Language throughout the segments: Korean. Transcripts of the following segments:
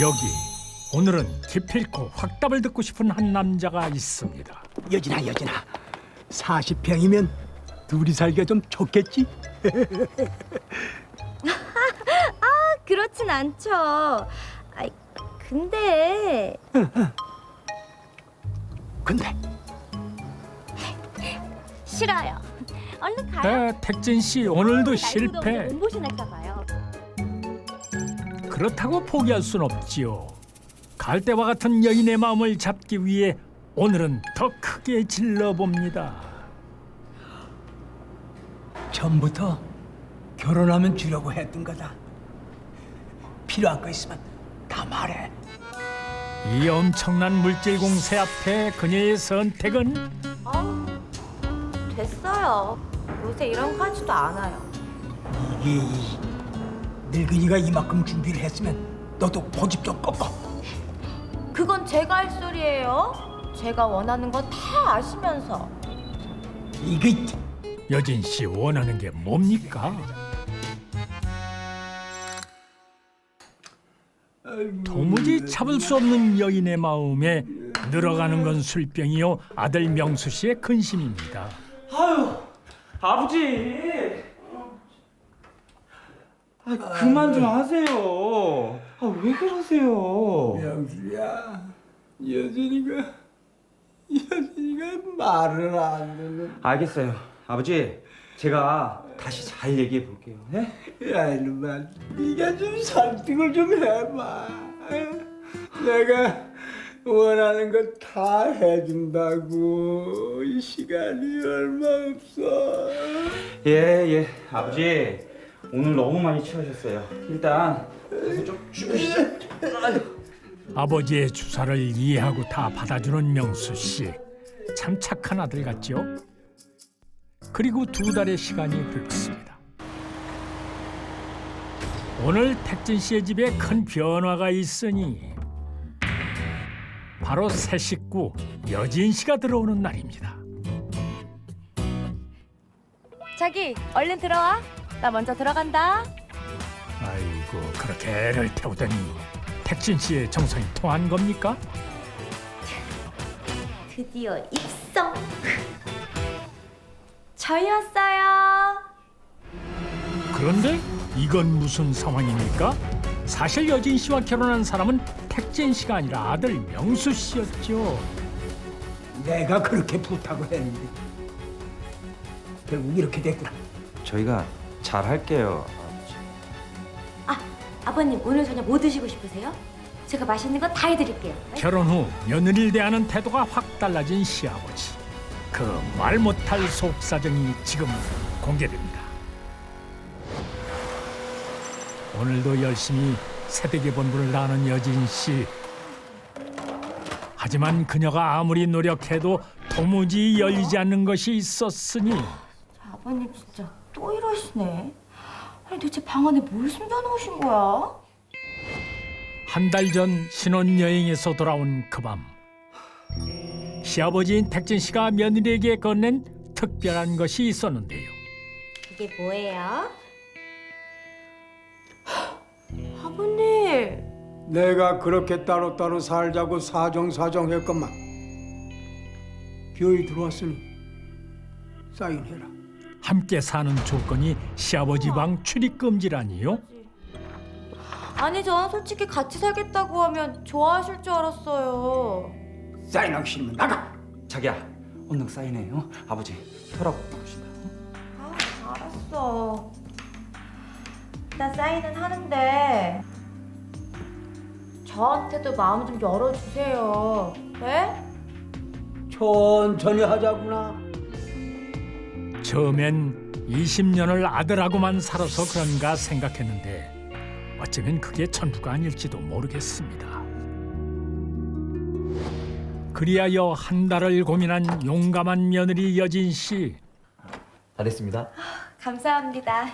여기 오늘은 기필코 확답을 듣고 싶은 한 남자가 있습니다. 여진아 40평이면 둘이 살기가 좀 좋겠지? 그렇진 않죠. 아이, 근데 근데 싫어요. 얼른 가요. 택진 씨 오늘도 날도 실패. 더운데 몸보신 할까 봐요. 그렇다고 포기할 순 없지요. 갈대와 같은 여인의 마음을 잡기 위해 오늘은 더 크게 질러봅니다. 처음부터 결혼하면 주려고 했던 거다. 필요한 거 있으면 다 말해. 이 엄청난 물질 공세 앞에 그녀의 선택은 아우, 됐어요. 요새 이런 거 하지도 않아요. 이게 늙은이가 이만큼 준비를 했으면 너도 고집 좀 꺾어. 그건 제가 할 소리예요. 제가 원하는 거 다 아시면서. 이게 여진 씨 원하는 게 뭡니까? 도무지 참을 수 없는 여인의 마음에 늘어가는 건 술병이요 아들 명수 씨의 근심입니다. 아유, 아버지. 그만 좀 하세요. 왜 그러세요? 명수야, 여진이가 말을 안 듣는. 알겠어요, 아버지. 제가 다시 잘 얘기해 볼게요. 네? 야 이놈아, 네가 좀 설득을 좀 해봐. 내가 원하는 거 다 해준다고. 이 시간이 얼마 없어. 예, 아버지. 오늘 너무 많이 취하셨어요. 일단 가서 좀 쉬시죠. 아버지의 주사를 이해하고 다 받아주는 명수 씨. 참 착한 아들 같죠? 그리고 2달의 시간이 흘렀습니다. 오늘 택진 씨의 집에 큰 변화가 있으니 바로 새 식구 여진 씨가 들어오는 날입니다. 자기, 얼른 들어와. 나 먼저 들어간다. 아이고 그렇게 애를 태우더니 택진 씨의 정성이 통한 겁니까? 드디어 입성. 저희였어요. 그런데 이건 무슨 상황입니까? 사실 여진 씨와 결혼한 사람은 택진 씨가 아니라 아들 명수 씨였죠. 내가 그렇게 부탁을 했는데 결국 이렇게 됐구나. 저희가 잘 할게요, 아버지. 아버님 오늘 저녁 뭐 드시고 싶으세요? 제가 맛있는 거 다 해드릴게요. 네? 결혼 후 며느리를 대하는 태도가 확 달라진 시아버지. 그 말 못할 속사정이 지금 공개됩니다. 오늘도 열심히 새벽에 본분을 다하는 여진 씨. 하지만 그녀가 아무리 노력해도 도무지 열리지 않는 것이 있었으니 아버님 진짜 또 이러시네. 아니 도대체 방 안에 뭘 숨겨놓으신 거야? 한 달 전 신혼여행에서 돌아온 그 밤 시아버지인 택진 씨가 며느리에게 건넨 특별한 것이 있었는데요. 이게 뭐예요? 아버님. 내가 그렇게 따로따로 살자고 사정했건만 비용이 들어왔으니 사인해라. 함께 사는 조건이 시아버지 방 출입 금지라니요? 아니 전 솔직히 같이 살겠다고 하면 좋아하실 줄 알았어요. 사인하기 싫으면 나가. 자기야, 얼른 사인해. 아버지 혈압 나오신다. 알았어. 나 사인은 하는데 저한테도 마음 좀 열어주세요. 네? 천천히 하자구나. 처음엔 20년을 아들하고만 살아서 그런가 생각했는데 어쩌면 그게 전부가 아닐지도 모르겠습니다. 그리하여 한 달을 고민한 용감한 며느리 여진 씨. 잘했습니다. 감사합니다.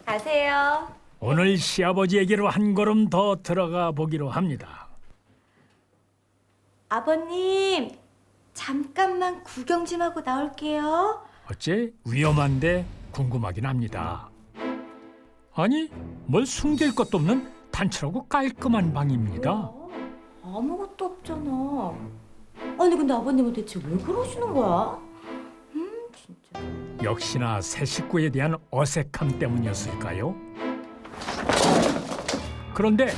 가세요. 오늘 시아버지에게로 한 걸음 더 들어가 보기로 합니다. 아버님 잠깐만 구경 좀 하고 나올게요. 어째 위험한데 궁금하긴 합니다. 아니, 뭘 숨길 것도 없는 단출하고 깔끔한 방입니다. 아무것도 없잖아. 아니 근데 아버님은 대체 왜 그러시는 거야? 진짜. 역시나 새 식구에 대한 어색함 때문이었을까요? 그런데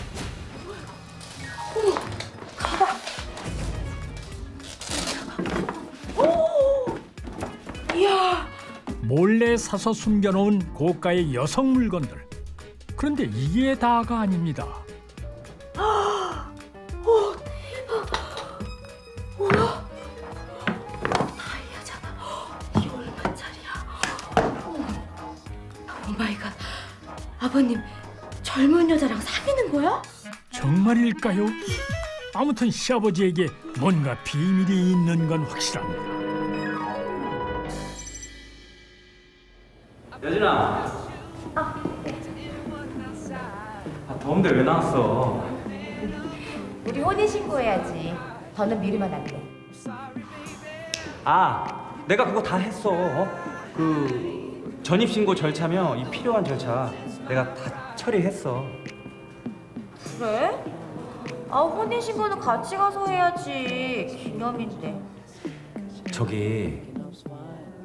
이야. 몰래 사서 숨겨놓은 고가의 여성 물건들. 그런데 이게 다가 아닙니다. 다이아잖아. 이게 얼마짜리야? 오 마이 갓. 아버님 젊은 여자랑 사귀는 거야? 정말일까요? 아무튼 시아버지에게 뭔가 비밀이 있는 건 확실합니다. 여진아. 더운데 왜 나왔어? 우리 혼인신고해야지. 더는 미루면 안 돼. 내가 그거 다 했어. 그 전입신고 절차며 이 필요한 절차 내가 다 처리했어. 그래? 아 혼인신고는 같이 가서 해야지. 기념인데. 저기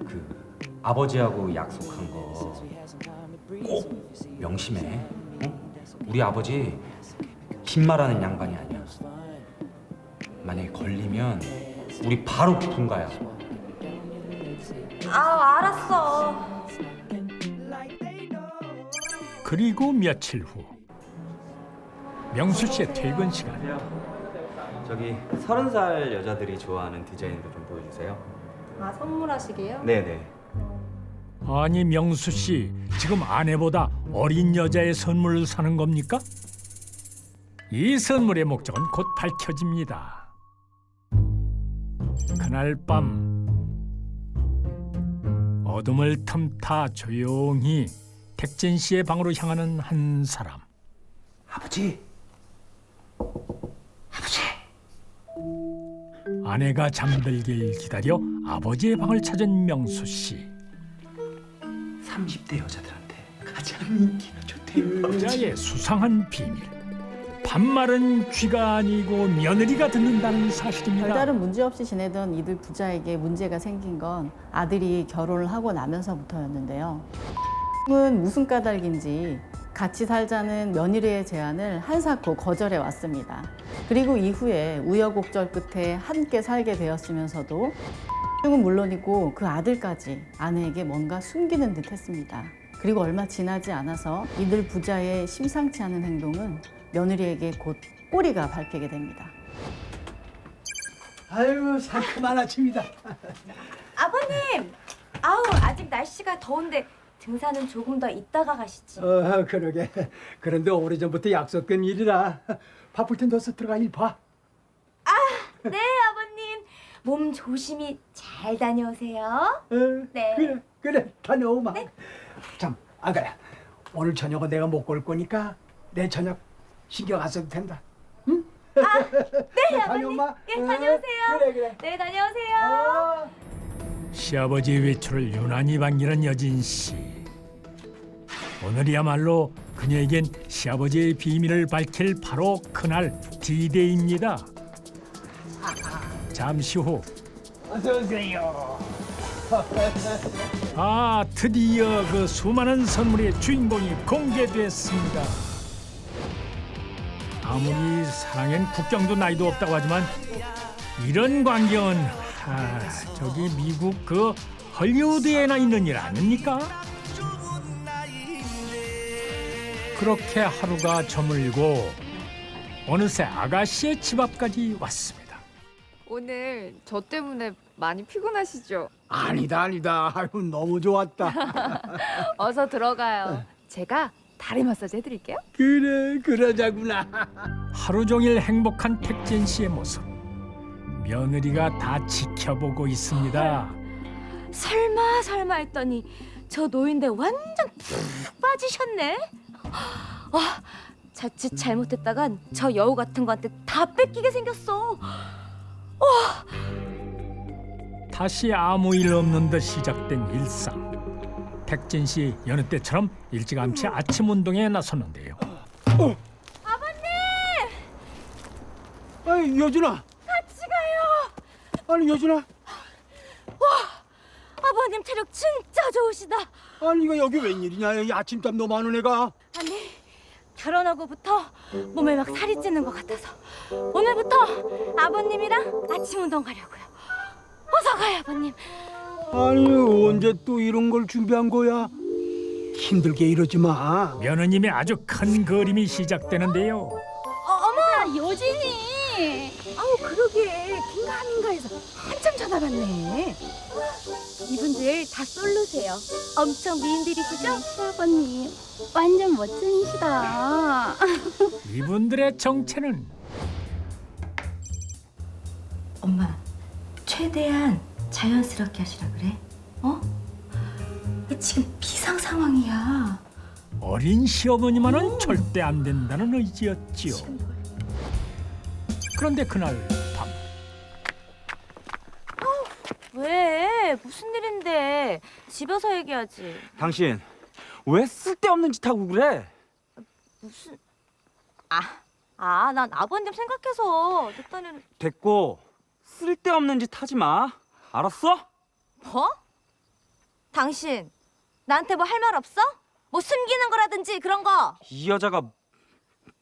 그 아버지하고 약속한 거 꼭 명심해. 응? 우리 아버지 긴 말하는 양반이 아니야. 만약에 걸리면 우리 바로 분가야. 아 알았어. 그리고 며칠 후 명수 씨의 퇴근 시간. 저기 30살 여자들이 좋아하는 디자인도 좀 보여주세요. 아 선물하시게요? 네네. 아니 명수 씨 지금 아내보다 어린 여자의 선물을 사는 겁니까? 이 선물의 목적은 곧 밝혀집니다. 그날 밤 어둠을 틈타 조용히 택진 씨의 방으로 향하는 한 사람. 아버지. 아내가 잠들길 기다려 아버지의 방을 찾은 명수 씨. 30대 여자들한테 가장 인기가 좋대요. 여자의 수상한 비밀. 반말은 귀가 아니고 며느리가 듣는다는 사실입니다. 별다른 문제 없이 지내던 이들 부자에게 문제가 생긴 건 아들이 결혼을 하고 나면서부터였는데요. 은 무슨 까닭인지 같이 살자는 며느리의 제안을 한사코 거절해 왔습니다. 그리고 이후에 우여곡절 끝에 함께 살게 되었으면서도 은 물론이고 그 아들까지 아내에게 뭔가 숨기는 듯 했습니다. 그리고 얼마 지나지 않아서 이들 부자의 심상치 않은 행동은 며느리에게 곧 꼬리가 밟히게 됩니다. 아유 상큼한 아침이다. 아버님. 아우 아직 날씨가 더운데 등산은 조금 더 이따가 가시지. 그러게. 그런데 오래전부터 약속된 일이라 바쁠 땐 너서 들어가 일 봐. 네 아버님. 몸 조심히 잘 다녀오세요. 네. 그래 다녀오마. 네? 참 아가야 오늘 저녁은 내가 먹고 올 거니까 내 저녁 신경 안 써도 된다. 응? 네 아버님. 다녀오마. 네 다녀오세요. 그래. 네 다녀오세요. 시아버지의 외출을 유난히 반기는 여진 씨. 오늘이야말로 그녀에겐 시아버지의 비밀을 밝힐 바로 그날 D-Day입니다. 잠시 후 어서 오세요. 드디어 그 수많은 선물의 주인공이 공개됐습니다. 아무리 사랑엔 국경도 나이도 없다고 하지만 이런 광경은 저기 미국 그 헐리우드에나 있는 일 아닙니까? 그렇게 하루가 저물고 어느새 아가씨의 집 앞까지 왔습니다. 오늘 저 때문에 많이 피곤하시죠? 아니다. 아유 너무 좋았다. 어서 들어가요. 제가 다리 마사지 해드릴게요. 그래 그러자구나. 하루 종일 행복한 택진 씨의 모습. 며느리가 다 지켜보고 있습니다. 설마 했더니 저 노인데 완전 푹 빠지셨네. 자칫 잘못했다간 저 여우 같은 거한테 다 뺏기게 생겼어. 다시 아무 일 없는 듯 시작된 일상. 택진 씨 여느 때처럼 일찌감치 아침 운동에 나섰는데요. 아니 여준아. 같이 가요. 아니 여준아. 아버님 체력 진짜 좋으시다. 아니 이거 여기 웬일이냐? 이 아침잠도 많은 애가. 아니 결혼하고부터 몸에 막 살이 찌는 것 같아서 오늘부터 아버님이랑 아침 운동 가려고요. 어서 가요 아버님. 아니 언제 또 이런 걸 준비한 거야? 힘들게 이러지 마. 며느님의 아주 큰 그림이 시작되는데요. 어머 여진이. 아우 그러게 긴가민가해서 한참 쳐다봤네. 이분들 다 솔로세요. 엄청 미인들이시죠? 아버님 완전 멋쟁이시다. 이분들의 정체는 엄마 최대한 자연스럽게 하시라 그래. 어? 지금 비상 상황이야. 어린 시어머니만은 절대 안 된다는 의지였지요. 그런데 그날 밤 왜? 무슨 일인데? 집에서 얘기하지. 당신 왜 쓸데없는 짓 하고 그래? 무슨? 난 아버님 생각해서 내 딴에는. 됐고 쓸데없는 짓 하지 마. 알았어? 뭐? 당신 나한테 뭐 할 말 없어? 뭐 숨기는 거라든지 그런 거. 이 여자가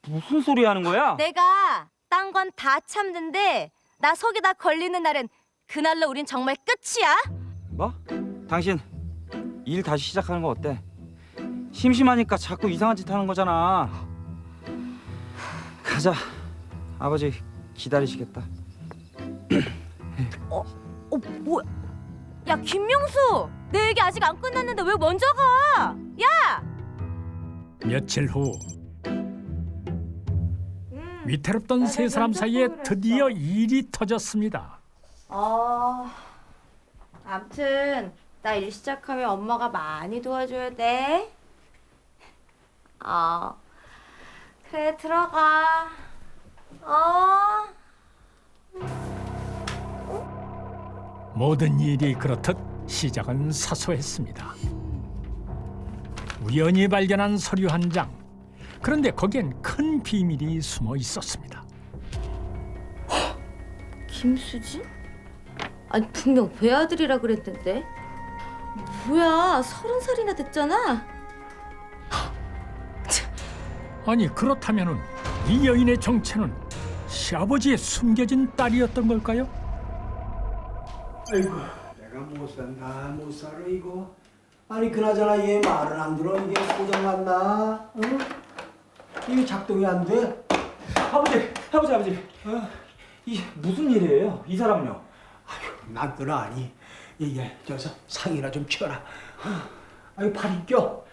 무슨 소리 하는 거야? 내가 딴 건 다 참는데 나 속이 다 걸리는 날은 그날로 우린 정말 끝이야. 뭐? 당신 일 다시 시작하는 거 어때? 심심하니까 자꾸 이상한 짓 하는 거잖아. 가자. 아버지 기다리시겠다. 뭐야? 야 김명수, 내 얘기 아직 안 끝났는데 왜 먼저 가? 야! 며칠 후 위태롭던 세 사람 사이에 드디어 일이 터졌습니다. 아무튼 나 일 시작하면 엄마가 많이 도와줘야 돼. 그래 들어가. 모든 일이 그렇듯 시작은 사소했습니다. 우연히 발견한 서류 한 장. 그런데 거기엔 큰 비밀이 숨어 있었습니다. 김수진? 아니 분명 외아들이라 그랬는데. 뭐야 30살이나 됐잖아. 아니 그렇다면은 이 여인의 정체는 시아버지의 숨겨진 딸이었던 걸까요? 아이고 내가 못 살아 이거. 아니 그나저나 얘 말은 안 들어. 이게 고장 났나? 응? 이게 작동이 안 돼? 아버지. 이 무슨 일이에요? 이 사람요? 낫더라 아니. 얘 저서 상이나 좀 쳐라. 아유 팔이 껴.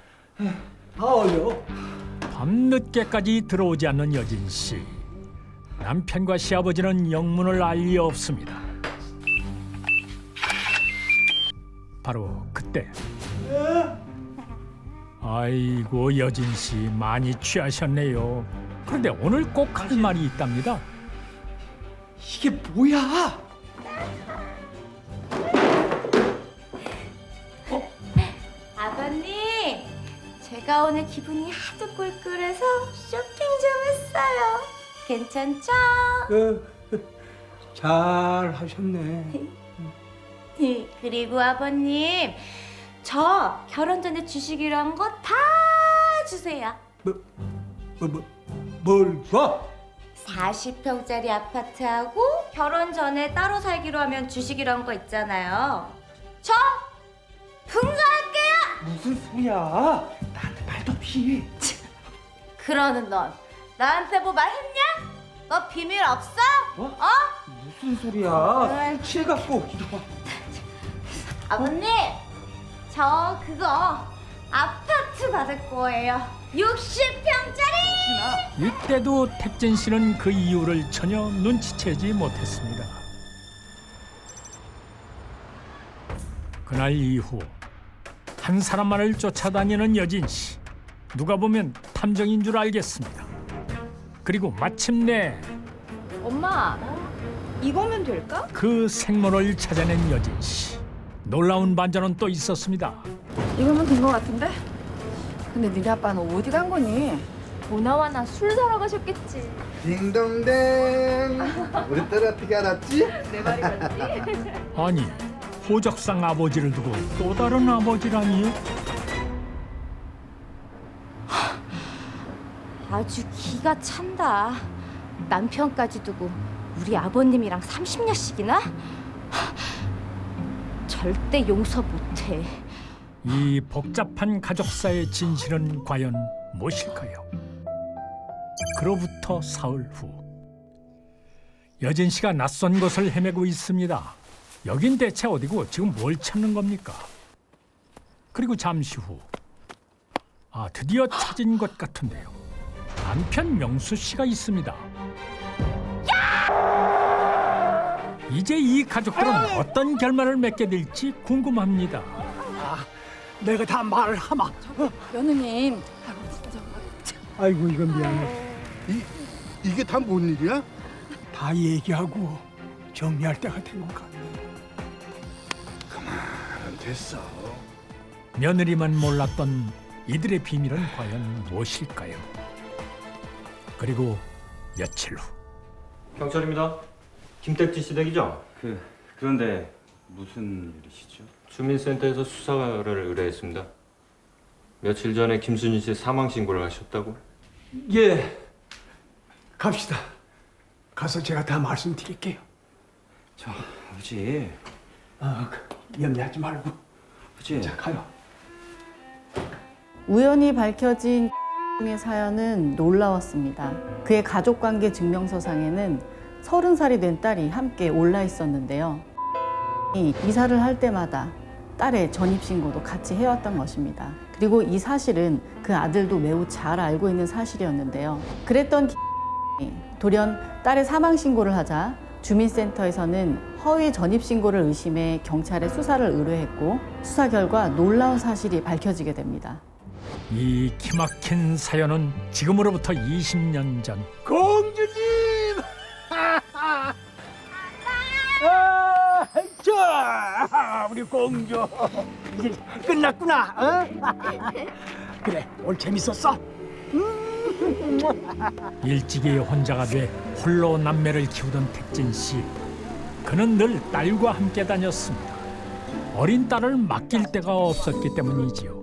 어려. 밤늦게까지 들어오지 않는 여진 씨. 남편과 시아버지는 영문을 알 리 없습니다. 바로 그때. 아이고 여진 씨 많이 취하셨네요. 그런데 오늘 꼭 할 말이 있답니다. 이게 뭐야? 아버님, 제가 오늘 기분이 하도 꿀꿀해서 쇼핑 좀 했어요. 괜찮죠? 잘 하셨네. 그리고 아버님, 저 결혼 전에 주시기로 한 거 다 주세요. 뭘 줘? 40평짜리 아파트하고 결혼 전에 따로 살기로 하면 주시기로 한 거 있잖아요. 저 분가할게요. 무슨 소리야? 나한테 말도 없이. 그러는 넌 나한테 뭐 말했냐? 너 비밀 없어? 어? 무슨 소리야? 취해갖고. 아버님, 저 그거 아파트 받을 거예요. 60평짜리. 이때도 택진 씨는 그 이유를 전혀 눈치채지 못했습니다. 그날 이후 한 사람만을 쫓아다니는 여진 씨. 누가 보면 탐정인 줄 알겠습니다. 그리고 마침내 엄마, 이거면 될까? 그 생모를 찾아낸 여진 씨. 놀라운 반전은 또 있었습니다. 이거면 된 거 같은데? 근데 니네 아빠는 어디 간 거니? 보나마나 술 사러 가셨겠지. 딩동댕. 우리 딸 어떻게 알았지? 내 말이 맞지? 아니, 호적상 아버지를 두고 또 다른 아버지라니요? 아주 기가 찬다. 남편까지 두고 우리 아버님이랑 30년씩이나? 절대 용서 못해. 이 복잡한 가족사의 진실은 과연 무엇일까요? 그로부터 사흘 후 여진 씨가 낯선 곳을 헤매고 있습니다. 여긴 대체 어디고 지금 뭘 찾는 겁니까? 그리고 잠시 후 드디어 찾은 것 같은데요. 남편 명수 씨가 있습니다. 이제 이 가족들은 어떤 결말을 맺게 될지 궁금합니다. 내가 다 말을 하마. 며느님, 아이고 이건 미안해. 이게 다 뭔 일이야? 다 얘기하고 정리할 때가 된 것 같네. 됐어. 며느리만 몰랐던 이들의 비밀은 과연 무엇일까요? 그리고 며칠 후 경찰입니다. 김택지 씨 댁이죠? 그런데 무슨 일이시죠? 주민센터에서 수사를 의뢰했습니다. 며칠 전에 김순희 씨 사망 신고를 하셨다고? 예. 갑시다. 가서 제가 다 말씀드릴게요. 저 아버지, 염려하지 말고. 아버지. 자, 가요. 우연히 밝혀진 의 사연은 놀라웠습니다. 그의 가족관계 증명서상에는 30살이 된 딸이 함께 올라 있었는데요. 이사를 할 때마다 딸의 전입신고도 같이 해왔던 것입니다. 그리고 이 사실은 그 아들도 매우 잘 알고 있는 사실이었는데요. 그랬던 돌연 딸의 사망신고를 하자 주민센터에서는 허위 전입신고를 의심해 경찰에 수사를 의뢰했고 수사 결과 놀라운 사실이 밝혀지게 됩니다. 이 기막힌 사연은 지금으로부터 20년 전 공주님! 자, 우리 공주 이제 끝났구나. 그래, 오늘 재밌었어. 일찍이 혼자가 돼 홀로 남매를 키우던 택진 씨. 그는 늘 딸과 함께 다녔습니다. 어린 딸을 맡길 데가 없었기 때문이지요.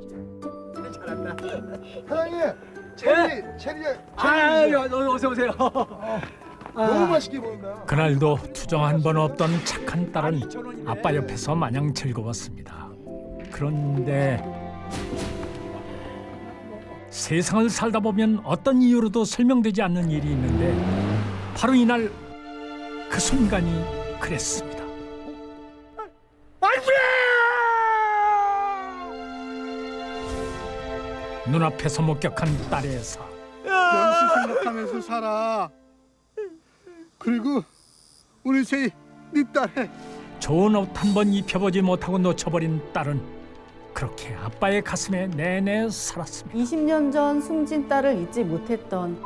사장님, 체리. 어서 오세요. 너무 맛있게 보인다. 그날도 투정 한 번 없던 착한 딸은 아빠 옆에서 마냥 즐거웠습니다. 그런데 세상을 살다 보면 어떤 이유로도 설명되지 않는 일이 있는데 바로 이날 그 순간이 그랬습니다. 눈앞에서 목격한 딸의 사. 명수 생각하면서 살아. 그리고 우리 세이 네 딸에 좋은 옷 한 번 입혀보지 못하고 놓쳐버린 딸은 그렇게 아빠의 가슴에 내내 살았습니다. 20년 전 숨진 딸을 잊지 못했던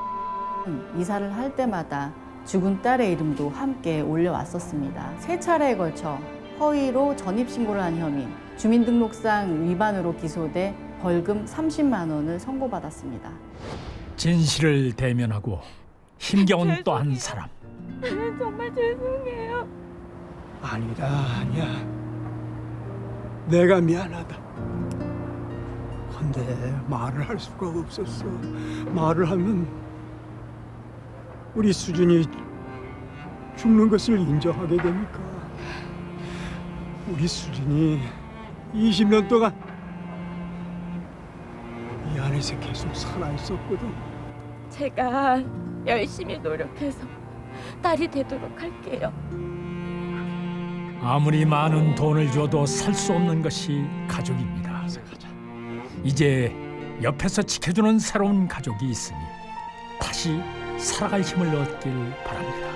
이사를 할 때마다 죽은 딸의 이름도 함께 올려왔었습니다. 3차례에 걸쳐 허위로 전입신고를 한 혐의, 주민등록상 위반으로 기소돼 벌금 30만 원을 선고받았습니다. 진실을 대면하고 힘겨운 또 한 사람. 정말 죄송해요. 아니야. 내가 미안하다. 근데 말을 할 수가 없었어. 말을 하면 우리 수준이 죽는 것을 인정하게 되니까. 우리 수준이 20년 동안 이 안에서 계속 살아있었거든. 제가 열심히 노력해서 딸이 되도록 할게요. 아무리 많은 돈을 줘도 살 수 없는 것이 가족입니다. 이제 옆에서 지켜주는 새로운 가족이 있으니 다시 살아갈 힘을 얻길 바랍니다.